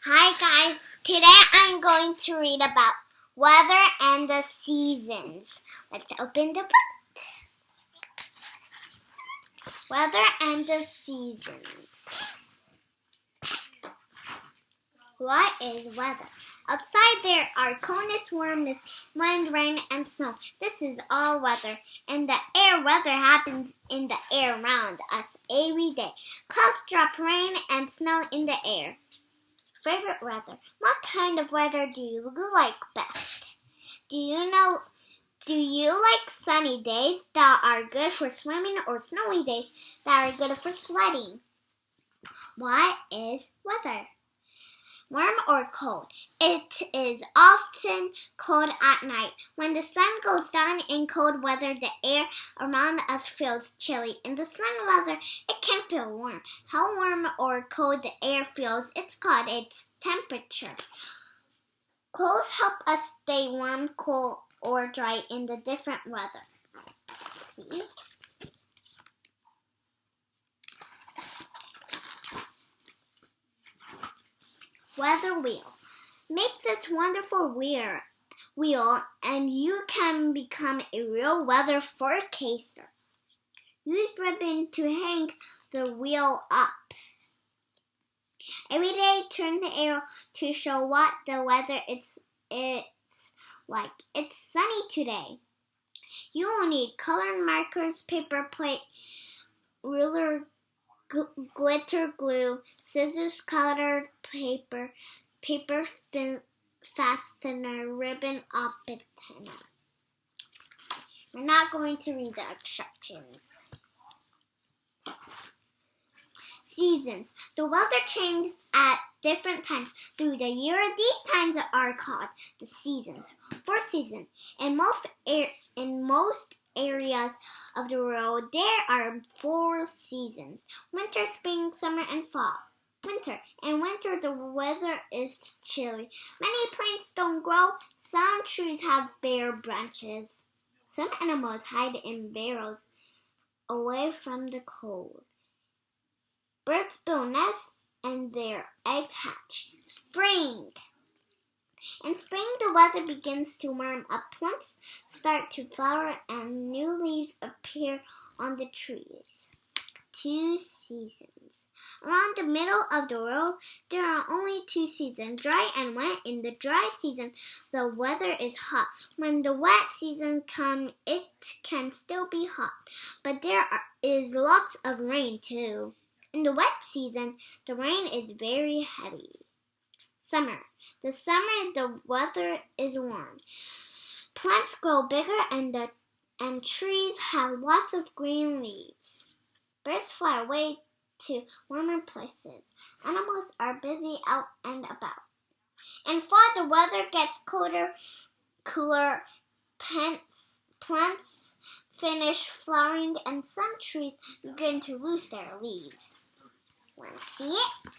Hi guys, today I'm going to read about weather and the seasons. Let's open the book. Weather and the seasons. What is weather? Outside there are coldness, warmness, wind, rain, and snow. This is all weather. In the air, weather happens in the air around us every day. Clouds drop rain and snow in the air. Favorite weather. What kind of weather do you like best? Do you like sunny days that are good for swimming or snowy days that are good for sledding? What is weather? Warm or cold? It is often cold at night. When the sun goes down in cold weather, the air around us feels chilly. In the sunny weather, it can feel warm. How warm or cold the air feels, it's called its temperature. Clothes help us stay warm, cool, or dry in the different weather. See? Weather wheel. Make this wonderful wheel and you can become a real weather forecaster. Use ribbon to hang the wheel up. Every day turn the arrow to show what the weather is like. It's sunny today. You will need colored markers, paper plate, ruler, glitter glue, scissors, colored paper, paper fastener, ribbon, antenna. We're not going to read the instructions. Seasons. The weather changes at different times through the year. These times are called the seasons. 4 seasons. In most areas of the world, there are 4 seasons: winter, spring, summer, and fall. Winter. In winter, the weather is chilly. Many plants don't grow. Some trees have bare branches. Some animals hide in burrows away from the cold. Birds build nests and their eggs hatch. Spring. In spring, the weather begins to warm up. Plants start to flower and new leaves appear on the trees. 2 seasons. Around the middle of the world, there are only 2 seasons, dry and wet. In the dry season, the weather is hot. When the wet season comes, it can still be hot, but there is lots of rain too. In the wet season, the rain is very heavy. Summer. The summer, the weather is warm. Plants grow bigger and trees have lots of green leaves. Birds fly away to warmer places. Animals are busy out and about. In fall, the weather gets colder, cooler. Plants finish flowering and some trees begin to lose their leaves. Want to see it?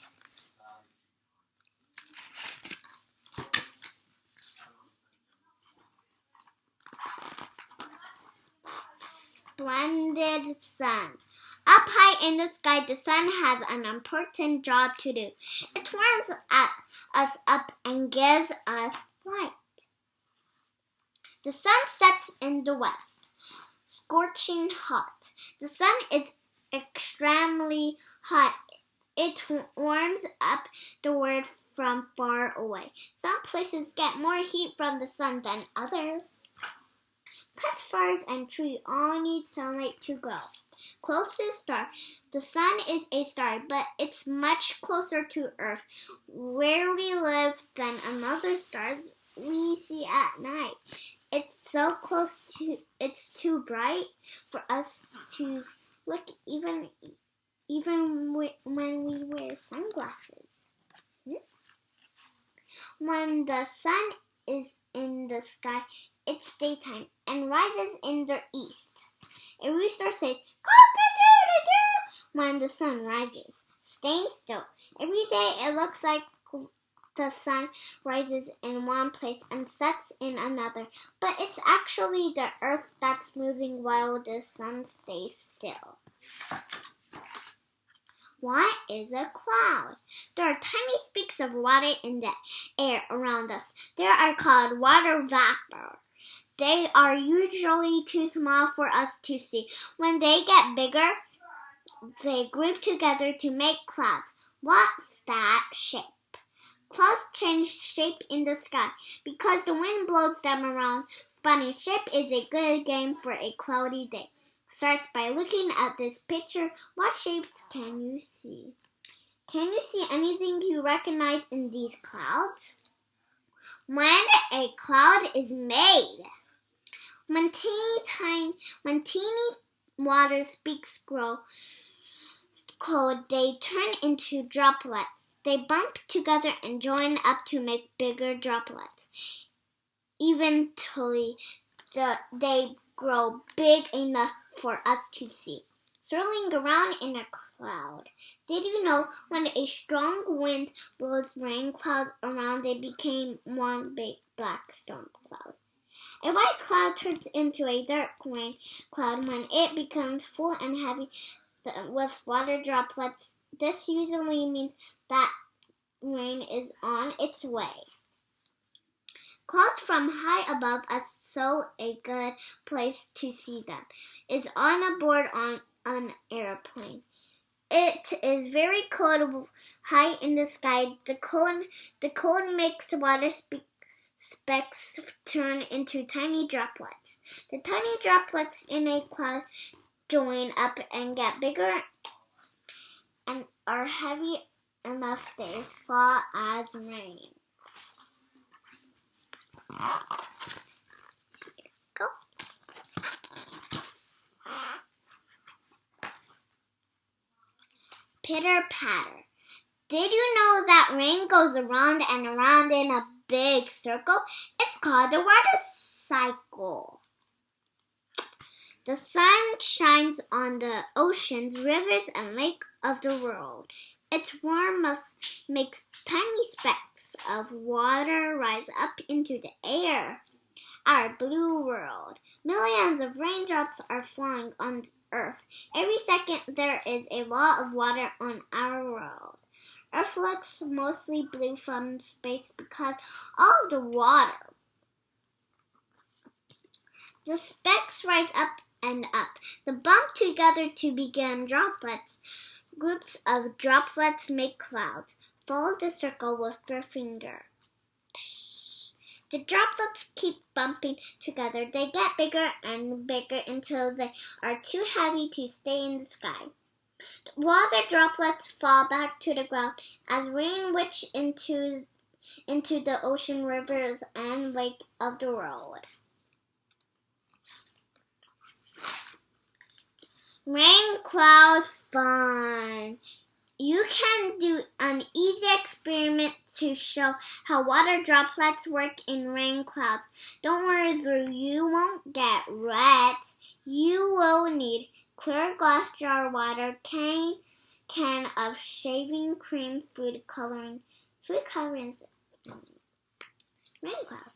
Splendid sun. Up high in the sky, the sun has an important job to do. It warms us up and gives us light. The sun sets in the west, scorching hot. The sun is extremely hot. It warms up the world from far away. Some places get more heat from the sun than others. Plants, flowers, and trees all need sunlight to grow. Close to the star. The sun is a star, but it's much closer to Earth, where we live, than another stars we see at night. It's so close it's too bright for us to look even when we wear sunglasses. When the sun is in the sky, it's daytime and rises in the east. A rooster says, "Cock-a-doodle-doo," when the sun rises, staying still. Every day it looks like the sun rises in one place and sets in another, but it's actually the earth that's moving while the sun stays still. What is a cloud? There are tiny speaks of water in the air around us. They are called water vapor. They are usually too small for us to see. When they get bigger, they group together to make clouds. What's that shape? Clouds change shape in the sky because the wind blows them around. Spotting shape is a good game for a cloudy day. Starts by looking at this picture. What shapes can you see? Can you see anything you recognize in these clouds? When a cloud is made. When teeny water speaks grow cold, they turn into droplets. They bump together and join up to make bigger droplets. Eventually, they grow big enough for us to see, swirling around in a cloud. Did you know when a strong wind blows rain clouds around, they became one big black storm cloud? A white cloud turns into a dark rain cloud when it becomes full and heavy with water droplets. This usually means that rain is on its way. Clouds from high above us, so a good place to see them is on a board on an airplane. It is very cold high in the sky. The cold makes the water specks turn into tiny droplets. The tiny droplets in a cloud join up and get bigger and are heavy enough they fall as rain. Go. Pitter patter. Did you know that rain goes around and around in a big circle? It's called the water cycle. The sun shines on the oceans, rivers, and lakes of the world. Its warmth makes tiny specks of water rise up into the air. Our blue world. Millions of raindrops are falling on Earth. Every second there is a lot of water on our world. Earth looks mostly blue from space because all of the water. The specks rise up and up. They bump together to begin droplets. Groups of droplets make clouds. Follow the circle with your finger. The droplets keep bumping together. They get bigger and bigger until they are too heavy to stay in the sky. Water droplets fall back to the ground as rain which into the ocean, rivers, and lake of the world. Rain cloud fun. You can do an easy experiment to show how water droplets work in rain clouds. Don't worry, though, you won't get wet. You will need clear glass jar water, can of shaving cream, food coloring. Food coloring is rain cloud.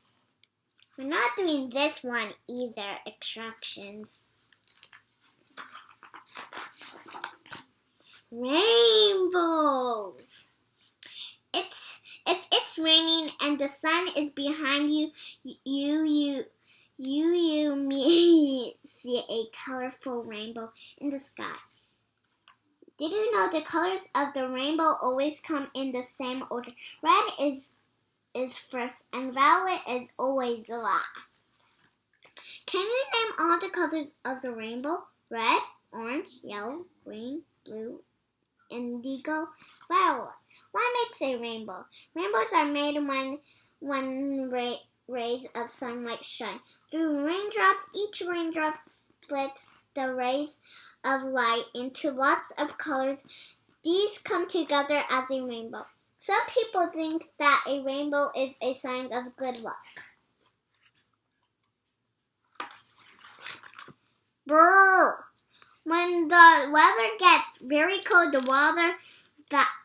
We're not doing this one either, instructions. Rainbows. If it's raining and the sun is behind you, you may see a colorful rainbow in the sky. Did you know the colors of the rainbow always come in the same order? Red is first and violet is always last. Can you name all the colors of the rainbow? Red, orange, yellow, green, blue, indigo, violet. What makes a rainbow? Rainbows are made when rays of sunlight shine through raindrops. Each raindrop splits the rays of light into lots of colors. These come together as a rainbow. Some people think that a rainbow is a sign of good luck. Brrr. When the weather gets very cold, the water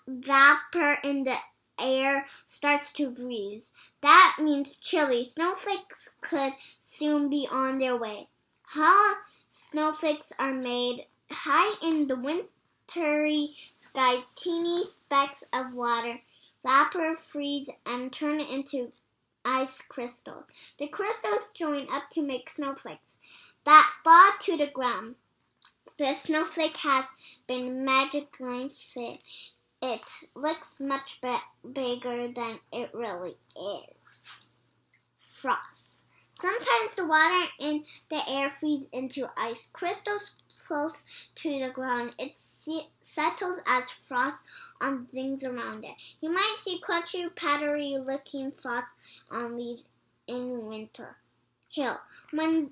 vapor in the air starts to freeze. That means chilly. Snowflakes could soon be on their way. How snowflakes are made? High in the wintry sky, teeny specks of water vapor freeze and turn into ice crystals. The crystals join up to make snowflakes that fall to the ground. The snowflake has been magically fit. It looks much bigger than it really is. Frost. Sometimes the water in the air freezes into ice crystals close to the ground. It settles as frost on things around it. You might see crunchy, powdery-looking frost on leaves in winter. Hail. When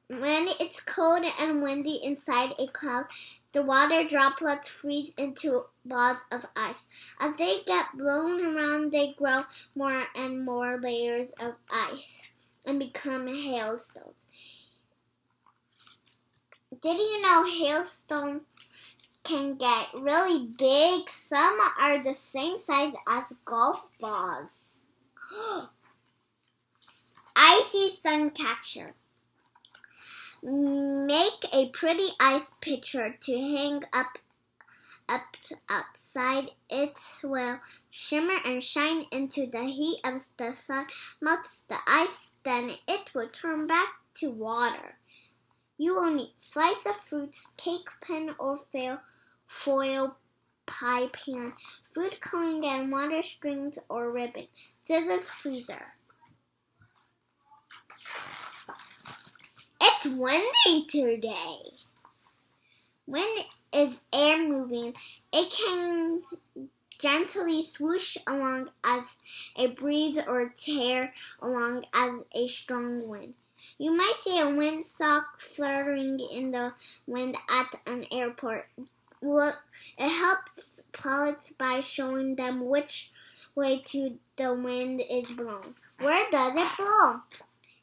it's cold and windy inside a cloud, the water droplets freeze into balls of ice. As they get blown around, they grow more and more layers of ice and become hailstones. Did you know hailstones can get really big? Some are the same size as golf balls. Icy sun catcher. Make a pretty ice pitcher to hang up outside. It will shimmer and shine into the heat of the sun, melts the ice, then it will turn back to water. You will need slice of fruits, cake pan or foil pie pan, food coloring and water strings or ribbon, scissors, freezer. It's windy today. Wind is air moving. It can gently swoosh along as a breeze or tear along as a strong wind. You might see a windsock fluttering in the wind at an airport. It helps pilots by showing them which way the wind is blowing. Where does it blow?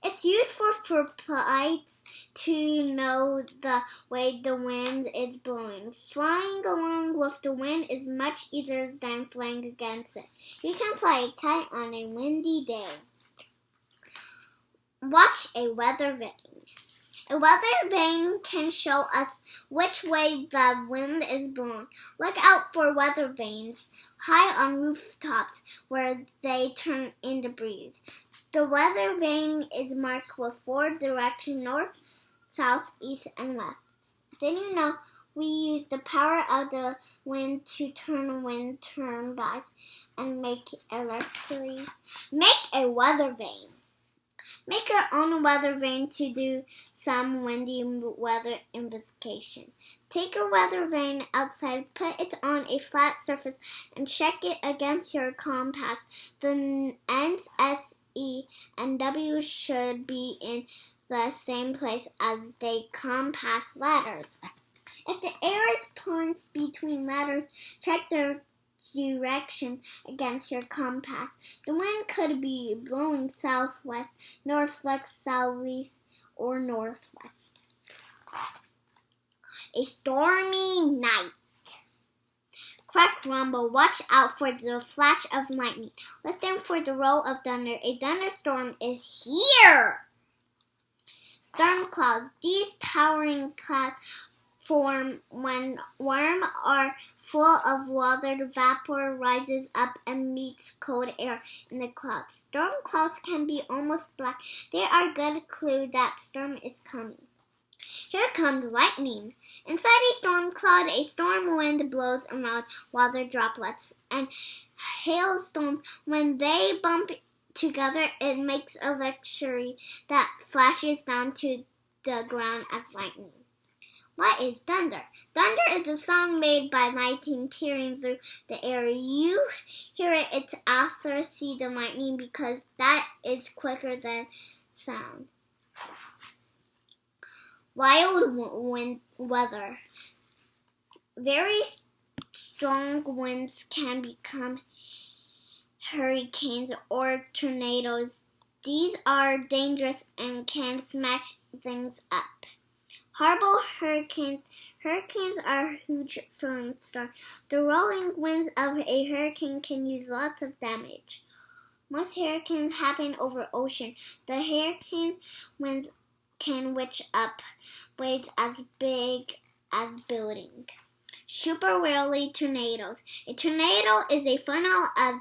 It's useful for pilots to know the way the wind is blowing. Flying along with the wind is much easier than flying against it. You can fly a kite on a windy day. Watch a weather vane. A weather vane can show us which way the wind is blowing. Look out for weather vanes high on rooftops where they turn in the breeze. The weather vane is marked with 4 directions: north, south, east, and west. Did you know we use the power of the wind to turn wind turbines and make electricity? Make a weather vane. Make your own weather vane to do some windy weather investigation. Take your weather vane outside, put it on a flat surface, and check it against your compass. The ends S, E, and W should be in the same place as the compass letters. If the air is points between letters, check their direction against your compass. The wind could be blowing southwest, northwest, southeast, or northwest. A stormy night. Crack, rumble, watch out for the flash of lightning. Listen for the roll of thunder. A thunderstorm is here. Storm clouds. These towering clouds form when warm or full of water vapor rises up and meets cold air in the clouds. Storm clouds can be almost black. They are a good clue that storm is coming. Here comes lightning. Inside a storm cloud, a storm wind blows around water droplets and hailstones. When they bump together, it makes electricity that flashes down to the ground as lightning. What is thunder? Thunder is a sound made by lightning tearing through the air. You hear it after see the lightning because that is quicker than sound. Wild wind weather. Very strong winds can become hurricanes or tornadoes. These are dangerous and can smash things up. Horrible hurricanes. Hurricanes are huge storms. The rolling winds of a hurricane can use lots of damage. Most hurricanes happen over ocean. The hurricane winds can reach up waves as big as buildings. super rarely tornadoes. A tornado is a funnel of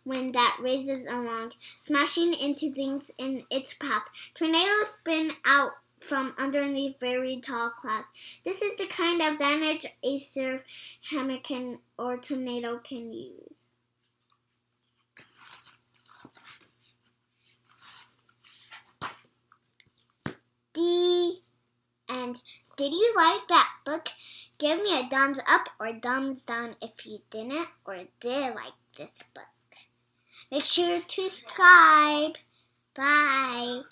wind that races along, smashing into things in its path. Tornadoes spin out from underneath very tall clouds. This is the kind of damage a severe hurricane or tornado can use. The end. Did you like that book? Give me a thumbs up or thumbs down if you didn't or did like this book. Make sure to subscribe. Bye.